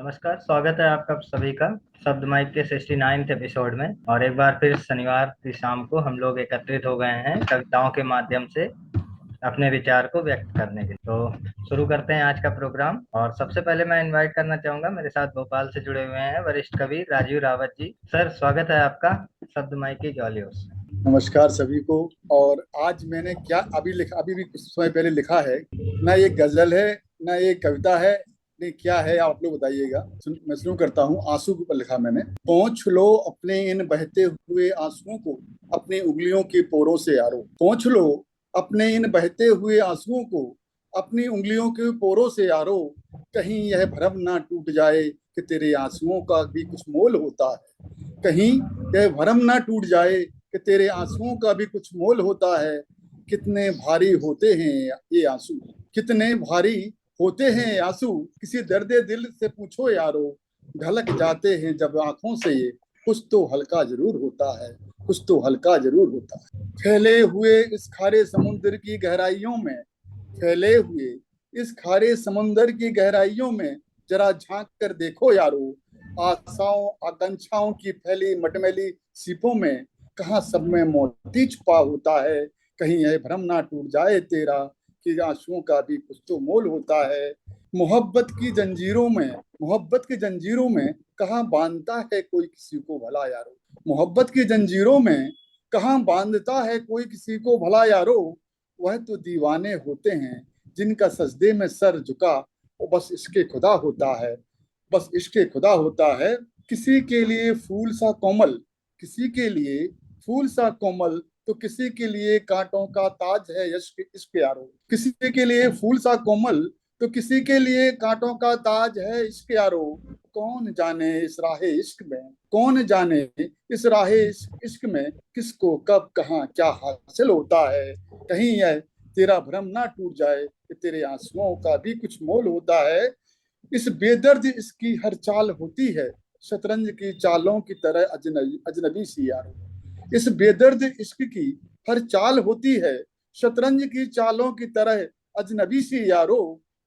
नमस्कार, स्वागत है आपका सभी का शब्द माइक के 69th एपिसोड में। और एक बार फिर शनिवार की शाम को हम लोग एकत्रित हो गए हैं कविताओं के माध्यम से अपने विचार को व्यक्त करने के लिए। तो शुरू करते हैं आज का प्रोग्राम। और सबसे पहले मैं इनवाइट करना चाहूंगा, मेरे साथ भोपाल से जुड़े हुए हैं वरिष्ठ कवि राजीव रावत जी। सर, स्वागत है आपका शब्द माइक की ग्वालियर से। नमस्कार सभी को। और आज मैंने क्या अभी भी कुछ समय पहले लिखा है, ना ये गजल है ना ये कविता है, नहीं क्या है आप लोग बताइएगा। मैं शुरू करता हूँ। आंसू के ऊपर लिखा मैंने। पोंछ लो अपने इन बहते हुए आंसुओं को अपनी उंगलियों के पोरों से यारो। पोंछ लो अपने इन बहते हुए आंसुओं को अपनी उंगलियों के पोरों से यारो। कहीं यह भ्रम ना टूट जाए कि तेरे आंसुओं का भी कुछ मोल होता है। कहीं यह भरम ना टूट जाए कि तेरे आंसुओं का भी कुछ मोल होता है। कितने भारी होते हैं ये आंसू, कितने भारी होते हैं ये आंसू, किसी दर्दे दिल से पूछो यारो। ढलक जाते हैं जब आंखों से ये, कुछ तो हल्का जरूर होता है, कुछ तो हल्का जरूर होता है। फैले हुए इस खारे समुद्र की गहराइयों में, फैले हुए इस खारे समुद्र की गहराइयों में जरा झांक कर देखो यारो। आशाओं आकांक्षाओं की फैली मटमैली सीपों में कहाँ सब में मोती छुपा होता है। कहीं यह भ्रम ना टूट जाए तेरा कि आंसुओं का भी कुछ तो मोल होता है। मोहब्बत की जंजीरों में, मोहब्बत की जंजीरों में कहाँ बांधता है कोई किसी को भला यारो। मोहब्बत की जंजीरों में कहाँ बांधता है कोई किसी को भला यारो। वह तो दीवाने होते हैं जिनका सजदे में सर झुका वो बस इसके खुदा होता है, बस इश्क खुदा होता है। किसी के लिए फूल सा कोमल, किसी के लिए फूल सा कोमल तो किसी के लिए कांटों का ताज है इश्क, इश्क यारो। किसी के लिए फूल सा कोमल तो किसी के लिए कांटों का ताज है इश्क यारो। कौन जाने इस राहे इश्क में, कौन जाने इस राहे इश्क में किसको कब कहाँ क्या हासिल होता है। कहीं यह तेरा भ्रम ना टूट जाए कि तेरे आंसुओं का भी कुछ मोल होता है। इस बेदर्द इसकी हर चाल होती है शतरंज की चालों की तरह अजनबी अजनबी सी यारो। इस बेदर्द इश्क की हर चाल होती है शतरंज की चालों की तरह अजनबी सी यारो।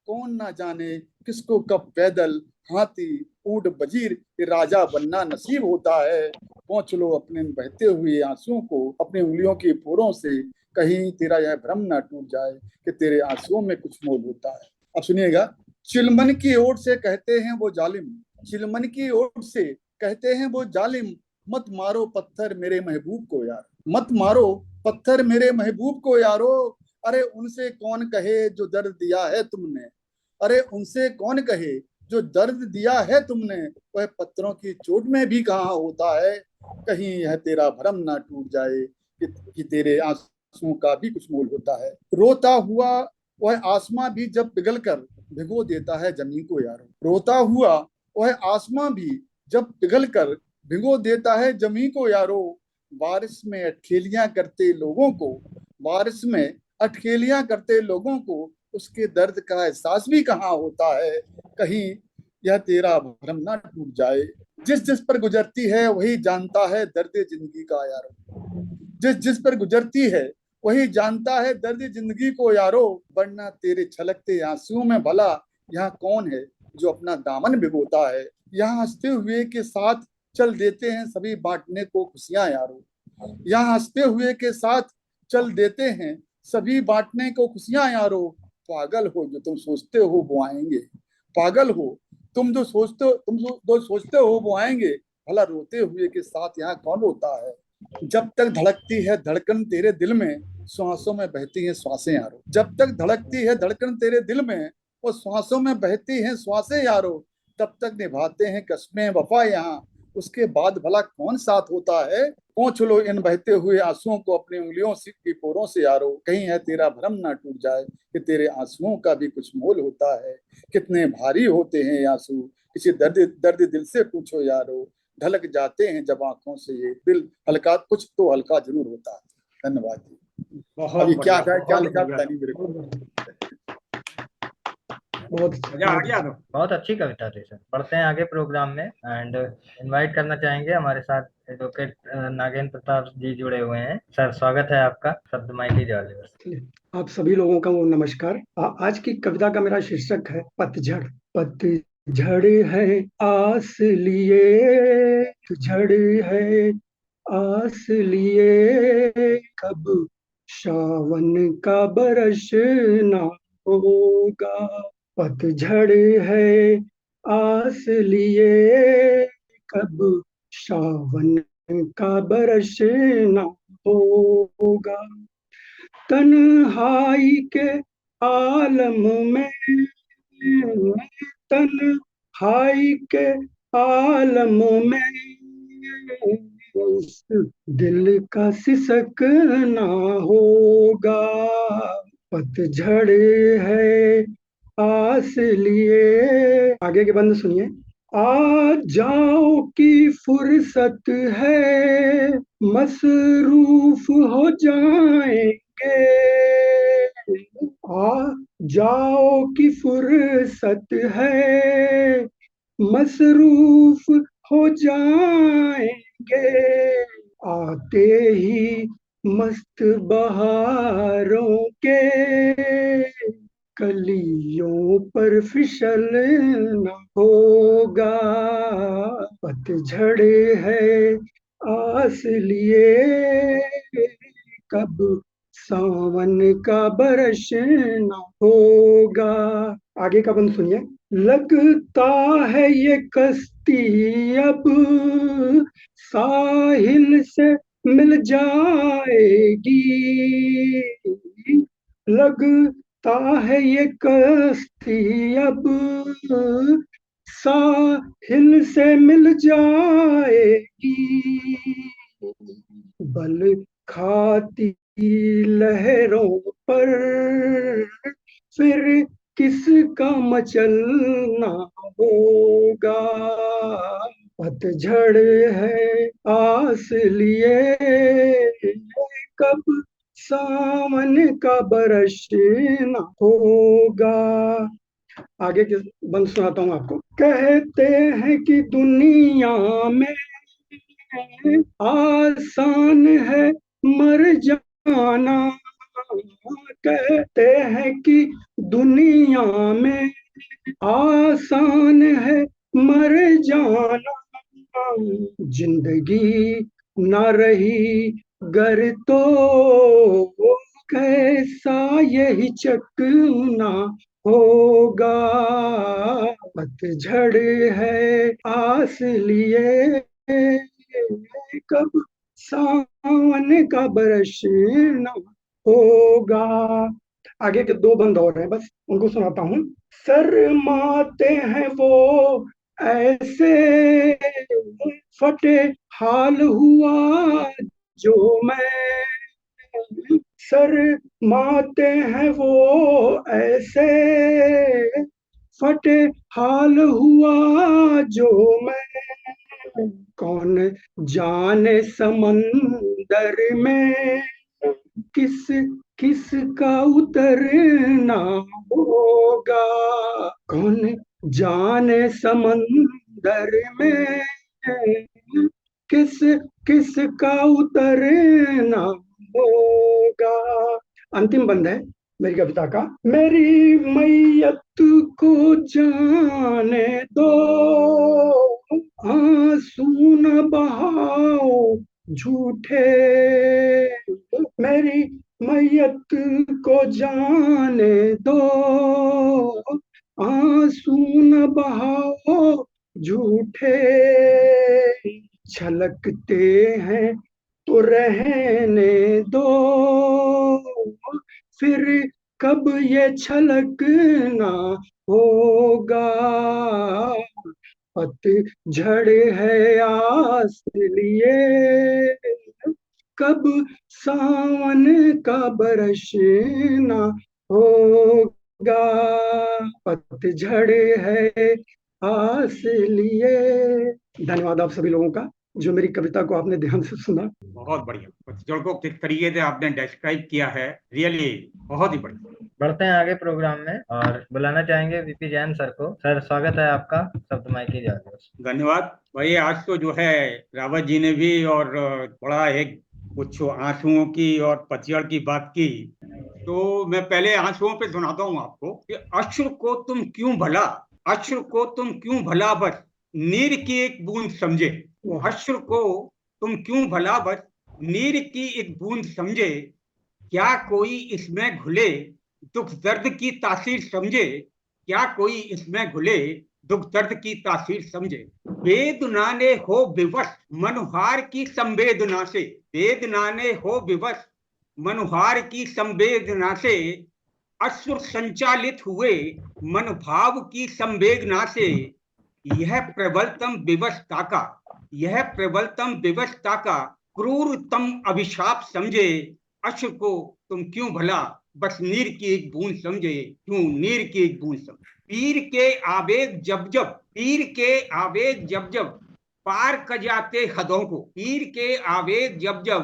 कौन ना जाने किसको कब पैदल हाथी ऊंट वजीर ये राजा बनना नसीब होता है। पहुंच लो अपने बहते हुए आंसुओं को अपनी उंगलियों के पोरों से, कहीं तेरा यह भ्रम ना टूट जाए कि तेरे आंसुओं में कुछ मोल होता है। अब सुनिएगा। चिलमन की ओर से कहते हैं वो जालिम, चिलमन की ओर से कहते हैं वो जालिम, मत मारो पत्थर मेरे महबूब को यार, मत मारो पत्थर मेरे महबूब को यारो। अरे उनसे कौन कहे जो दर्द दिया है तुमने, अरे उनसे कौन कहे जो दर्द दिया है तुमने, वह पत्थरों की चोट में भी कहाँ होता है। कहीं यह तेरा भरम ना टूट जाए कि तेरे आंसुओं का भी कुछ मोल होता है। रोता हुआ वह आसमां भी जब पिघल कर भिगो देता है जमीन को यारो। रोता हुआ वह आसमां भी जब पिघल कर भिगो देता है जमीन को यारो। बारिश में अटखेलियां करते लोगों को, बारिश में अटखेलियां करते लोगों को उसके दर्द का एहसास भी कहाँ होता है। कहीं यह तेरा भ्रम ना टूट जाए। जिस जिस पर गुजरती है वही जानता है दर्द जिंदगी का यारो। जिस जिस पर गुजरती है वही जानता है दर्द जिंदगी को यारो। वरना तेरे छलकते आंसुओं में भला यहाँ कौन है जो अपना दामन भिगोता है। यहाँ हंसते हुए के साथ चल देते हैं सभी बांटने को खुशियां यारो। यहाँ हंसते हुए के साथ चल देते हैं सभी बांटने को खुशियां यारो। पागल हो जो तुम सोचते हो वो आएंगे, पागल हो तुम जो सोचते हो, जो सोचते हो वो आएंगे। भला रोते हुए के साथ यहाँ कौन रोता है। जब तक धड़कती है धड़कन तेरे दिल में श्वासों में बहती है श्वासें यारो। जब तक धड़कती है धड़कन तेरे दिल में वो श्वासों में बहती हैं श्वासें यारो। तब तक निभाते हैं कस्में वफा यहाँ, उसके बाद भला कौन साथ होता है। पहुंच लो इन बहते हुए आंसुओं को अपनी उंगलियों से की पोरों से यारो। कहीं है तेरा भ्रम ना टूट जाए कि तेरे आंसुओं का भी कुछ मोल होता है। कितने भारी होते हैं आंसू, किसी दर्द दर्द दिल से पूछो यारो। ढलक जाते हैं जब आंखों से ये दिल हल्का, कुछ तो हल्का जरूर होता है। धन्यवाद जी। बहुत अभी क्या बढ़िया, क्या बहुत लिखा बढ़िया, पता नहीं मेरे को। बहुत मजा आ बहुत गया। तो बहुत अच्छी कविता थी सर। बढ़ते हैं आगे प्रोग्राम में। एंड इनवाइट करना चाहेंगे हमारे साथ एडवोकेट नागेंद्र प्रताप जी जुड़े हुए हैं। सर, स्वागत है आपका शब्द माइक जालिवर से। आप सभी लोगों का वो नमस्कार। आज की कविता का मेरा शीर्षक है पतझड़। पतझड़ झड़ है आस लिए, झड़ है आस लिए, कब सावन का बरसना होगा। पतझड़ है आस लिए, कब सावन का बरसना होगा। तन्हाई के आलम में, तन्हाई के आलम में, उस दिल का सिसकना होगा। पतझड़ है आस लिए। आगे के बंद सुनिए। आ जाओ की फुर्सत है, मसरूफ हो जाएंगे। आ जाओ की फुर्सत है, मसरूफ हो जाएंगे। आते ही मस्त बहारों के कलियों पर फिसलना होगा। पतझड़ है आस लिए, कब सावन का बरसना होगा। आगे का बंद सुनिए। लगता है ये कश्ती अब साहिल से मिल जाएगी। लगता है ये कश्ती अब साहिल से मिल जाएगी। बल खाती लहरों पर फिर किसका मचलना होगा। पतझड़ है आस लिए, कब सावन का बरसना होगा। आगे के बंद सुनाता हूँ आपको। कहते हैं कि दुनिया में आसान है मर जाना। कहते हैं कि दुनिया में आसान है मर जाना। जिंदगी न रही गर तो कैसा यही चकना होगा। पतझड़ है आस लिए, कब सावन का बरसना होगा। आगे के दो बंद और हैं, बस उनको सुनाता हूँ। शर्माते हैं वो ऐसे, फटे हाल हुआ जो मैं। शर्माते हैं वो ऐसे, फटे हाल हुआ जो मैं। कौन जाने समंदर में किस किस का उतरना होगा। कौन जाने समंदर में किस किस का उतरना होगा। अंतिम बंद है मेरी कविता का। मेरी मैयत को जाने दो, आंसू न बहाओ झूठे। मेरी मैयत को जाने दो, आंसू न बहाओ झूठे। छलकते हैं तो रहने दो, फिर कब ये छलकना होगा। पतझड़ है आस लिए, कब सावन का बरसना होगा। पतझड़ है आस लिए। धन्यवाद आप सभी लोगों का जो मेरी कविता को आपने ध्यान से सुना। बहुत बढ़िया। पतझड़ को किस तरीके से आपने डिस्क्राइब किया है, रियली बहुत ही बढ़िया। बढ़ते हैं आगे प्रोग्राम में और बुलाना चाहेंगे वीपी जैन सर को। सर स्वागत है आपका, शब्द माइक की जाएगा। धन्यवाद भाई। आज तो जो है रावत जी ने भी और बड़ा एक कुछ आंसुओं की और पतझड़ की बात की, तो मैं पहले आंसुओं पे सुनाता हूँ आपको कि अश्रु को तुम क्यों भला अश्रु को तुम क्यों भला बस नीर की एक बूंद समझे। अश्रु को तुम क्यों भला बस नीर की एक बूंद समझे, क्या कोई इसमें घुले दुख दर्द की तासीर समझे, क्या कोई इसमें घुले दुख दर्द की तासीर समझे। वेदना ने हो विवश मनोहार की संवेदना से, वेदना ने हो विवश मनोहार की संवेदना से, अश्रु संचालित हुए मन भाव की संवेदना से, यह प्रबलतम विवशता का, यह प्रबलतम विवशता का क्रूरतम अभिशाप समझे। अश्रु को तुम क्यों भला बस नीर की एक बूंद समझे, क्यों नीर की एक बूंद समझे। पीर के आवेग जब जब, पीर के आवेग जब जब पार कर जाते हदों को, पीर के आवेग जब जब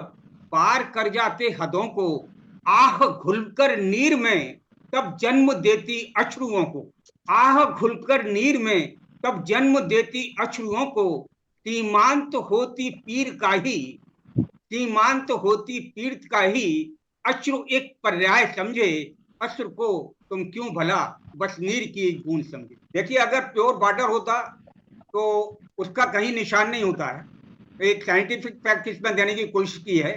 पार कर जाते हदों को, आह घुलकर नीर में तब जन्म देती अश्रुओं को, आह घुलकर नीर में तब जन्म देती अश्रुओं को, सीमांत होती पीर का ही, सीमांत होती पीर का ही, अश्रु एक पर्याय समझे। अश्रु को तुम क्यों भला बस नीर की एक बूंद समझे। देखिए, अगर प्योर वाटर होता तो उसका कहीं निशान नहीं होता है। एक साइंटिफिक फैक्ट इसमें देने की कोशिश की है।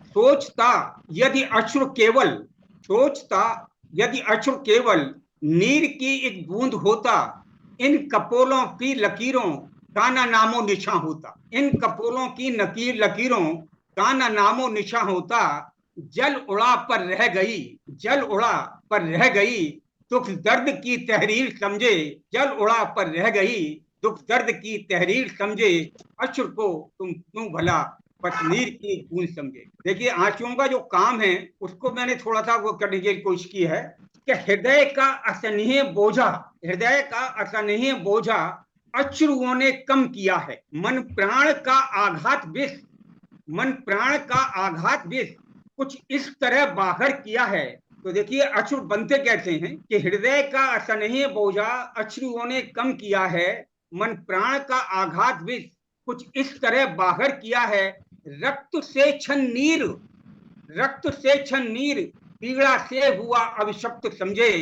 सोचता यदि अश्रु केवल, सोचता यदि अश्रु केवल नीर की एक बूंद होता, इन कपोलों की लकीरों का ना नामो निशा होता, इन कपोलों की लकीरों का ना नामो निशा होता। जल उड़ा पर रह गई, जल उड़ा पर रह गई दुख दर्द की तहरीर समझे, जल उड़ा पर रह गई दुख दर्द की तहरीर समझे। अश्रु को तुम क्यों भला बस नीर की बूंद समझे। देखिए, आंसुओं का जो काम है उसको मैंने थोड़ा सा वो करने की कोशिश की है कि हृदय का असहनीय बोझा, हृदय का असहनीय बोझा अश्रुओं ने कम किया है। मन प्राण का आघात विष, मन प्राण का आघात विष कुछ इस तरह बाहर किया है। तो देखिए, अश्रु बनते कैसे हैं कि हृदय का असहनीय बोझा अश्रुओं ने कम किया है, मन प्राण का आघात विष कुछ इस तरह बाहर किया है। रक्त से छन नीर, रक्त से छन नीर पीड़ा से हुआ अभिशप्त समझे।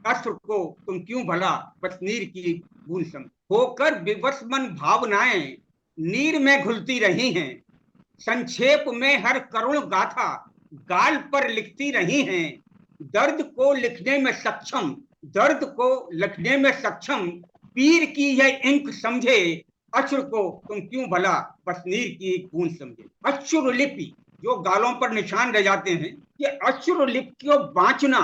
अश्रु को तुम क्यों भला बस नीर की बूंद समझे। होकर विवश मन भावनाएं नीर में घुलती रही हैं, संक्षेप में हर करुण गाथा गाल पर लिखती रही हैं। दर्द को लिखने में सक्षम, दर्द को लिखने में सक्षम पीर की यह इंक समझे। अश्रु को तुम क्यों भला बस नीर की एक बूंद समझे। अश्रुलिपि जो गालों पर निशान रह जाते हैं, ये अश्रुलिपि को बांचना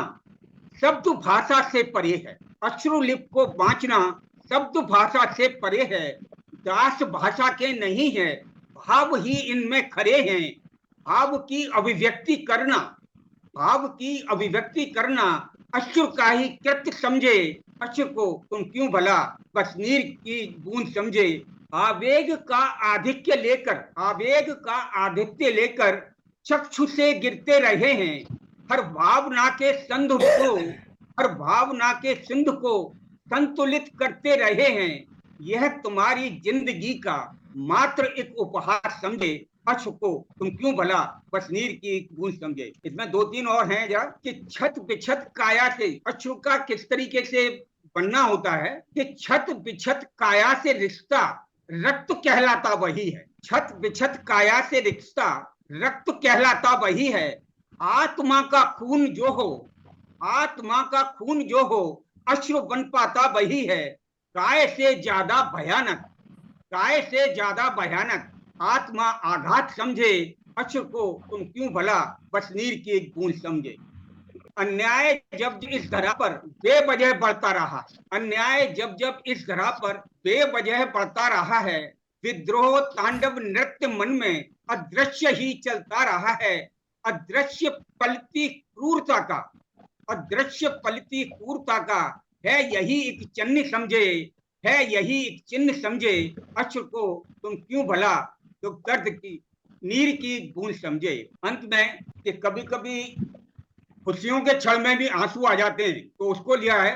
शब्द भाषा से परे है। अश्रुलिपि को बांचना शब्द भाषा से परे है, दास भाषा के नहीं है, भाव ही इनमें खड़े हैं। भाव की अभिव्यक्ति करना, भाव की अभिव्यक्ति करना अश्रु का ही कृत्य समझे। अश्रु को तुम क्यों भला बस नीर की बूंद समझे। आवेग का आधिक्य लेकर, आवेग का आधिक्य लेकर चक्षु से गिरते रहे हैं। हर भावना के संध को, हर भावना के सिंध को संतुलित करते रहे हैं। यह तुम्हारी जिंदगी का मात्र एक उपहार समझे। अश्रु को तुम क्यों भला बस नीर की एक बूंद समझे। इसमें दो तीन और हैं जरा कि छत बिछत काया से अश्रु का किस तरीके से बनना होता है कि छत बिछत काया से रिश्ता रक्त कहलाता वही है। छत बिछत काया से रिश्ता रक्त कहलाता वही है। आत्मा का खून जो हो, आत्मा का खून जो हो अश्रु बन पाता वही है। काय से ज्यादा भयानक, काय से ज्यादा भयानक आत्मा आघात समझे। अश्रु को तुम क्यों भला बस नीर की एक बूंद समझे। अन्याय जब इस धरा पर बेवजह बढ़ता रहा, अन्याय जब जब इस धरा पर बेवजह बढ़ता रहा है, विद्रोह तांडव नृत्य मन में अदृश्य ही चलता रहा है। अदृश्य पलती क्रूरता का, अदृश्य पलती क्रूरता का है यही एक चिन्ह समझे, है यही एक चिन्ह समझे। अश्रु को तुम क्यों भला तो दर्द की नीर की बूंद समझे। अंत में कि कभी कभी खुशियों के क्षण में भी आंसू आ जाते हैं, तो उसको लिया है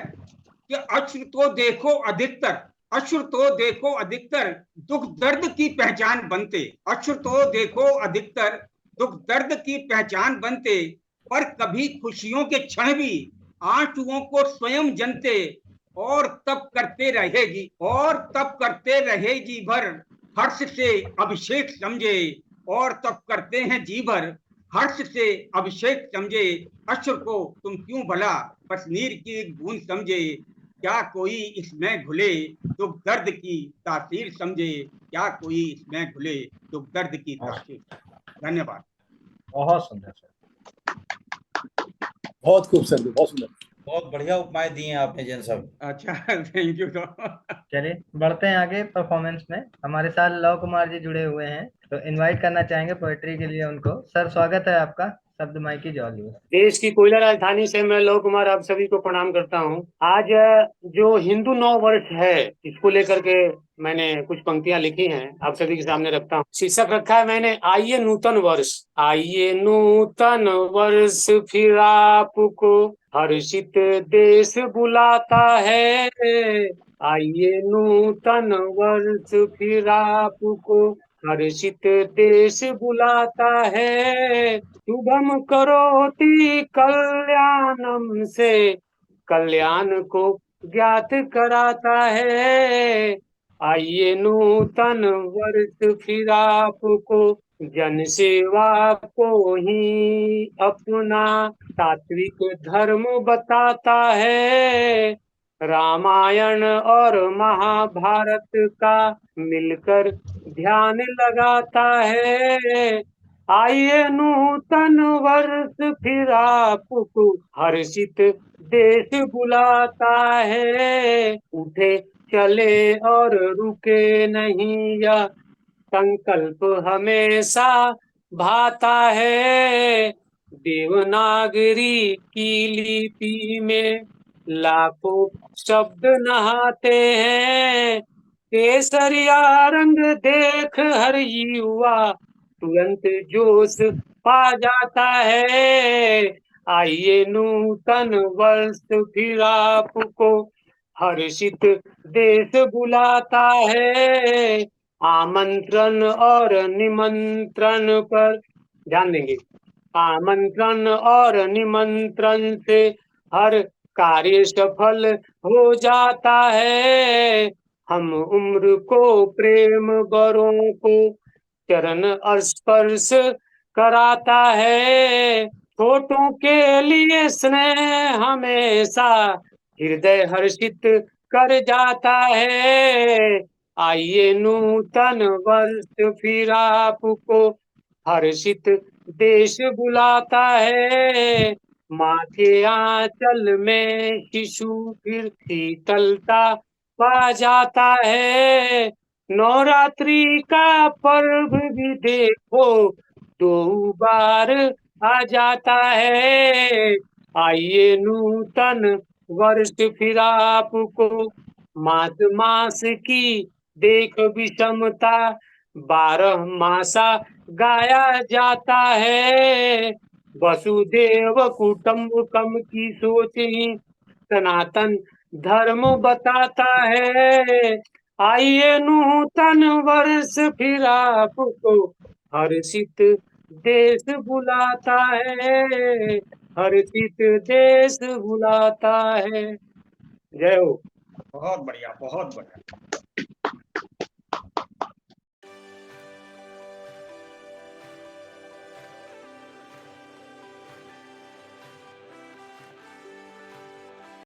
कि अश्रु तो देखो अधिकतर, अश्रु तो देखो अधिकतर दुख दर्द की पहचान बनते। अश्रु तो देखो अधिकतर दुख दर्द की पहचान बनते, पर कभी खुशियों के क्षण भी आंसुओं को स्वयं जनते। और तप करते रहेगी, और तप करते रहे जी भर, हर्ष से अभिषेक समझे, और तप करते हैं जी भर, हर्ष से अभिषेक समझे, अश्रु को तुम क्यों भला बस नीर की एक बूंद समझे, क्या कोई इसमें घुले दुख दर्द की तासीर समझे, क्या कोई इसमें घुले दुख दर्द की तासीर। धन्यवाद। बहुत सुंदर सर। बहुत खूब सर, बहुत सुंदर। बहुत बढ़िया उपमाएं दी हैं आपने जैन साहब। अच्छा, थैंक यू। चलिए बढ़ते हैं आगे परफॉर्मेंस में। हमारे साथ लव कुमार जी जुड़े हुए हैं, तो इनवाइट करना चाहेंगे पोएट्री के लिए उनको। सर स्वागत है आपका, शब्द माइकी जॉली। देश की कोयला राजधानी से मैं लव कुमार आप सभी को प्रणाम करता हूं। आज जो हिंदू नव वर्ष है, इसको लेकर के मैंने कुछ पंक्तियां लिखी हैं, आप सभी के सामने रखता हूं। शीर्षक रखा है मैंने, आइए नूतन वर्ष। आइए नूतन वर्ष फिर आपको हर्षित देश बुलाता है। आइए नूतन वर्ष फिर आपको हर्षित देश बुलाता है। शुभम करोति कल्याणम से कल्याण को ज्ञात कराता है। आइए नूतन वर्ष फिर आपको जन सेवा को ही अपना सात्विक धर्म बताता है। रामायण और महाभारत का मिलकर ध्यान लगाता है। आइए नूतन वर्ष फिर आपको हर्षित देश बुलाता है। उठे चले और रुके नहीं, यह संकल्प हमेशा भाता है। देवनागरी की लिपि में लाखों शब्द नहाते हैं। केसरिया रंग देख हर युवा तुरंत जोश पा जाता है। आइए नूतन वर्ष फिर आपको हर्षित देश बुलाता है। आमंत्रण और निमंत्रण पर ध्यान देंगे। आमंत्रण और निमंत्रण से हर कार्य सफल हो जाता है। हम उम्र को प्रेम बरों को चरण स्पर्श कराता है। छोटों के लिए स्नेह हमेशा हृदय हर्षित कर जाता है। आइए नूतन वर्ष फिर आपको हर्षित देश बुलाता है। माथे आंचल में शिशु फिर शीतलता पा जाता है। नवरात्रि का पर्व भी देखो 2 बार आ जाता है। आइए नूतन वर्ष फिर आपको मास मास की देख विषमता 12 मासा गाया जाता है। वसुदेव कुटुंबकम की सोच ही सनातन धर्म बताता है। आइए नूतन वर्ष फिर आपको हर्षित देश बुलाता है। हर्षित देश बुलाता है। जय हो। बहुत बढ़िया, बहुत बढ़िया।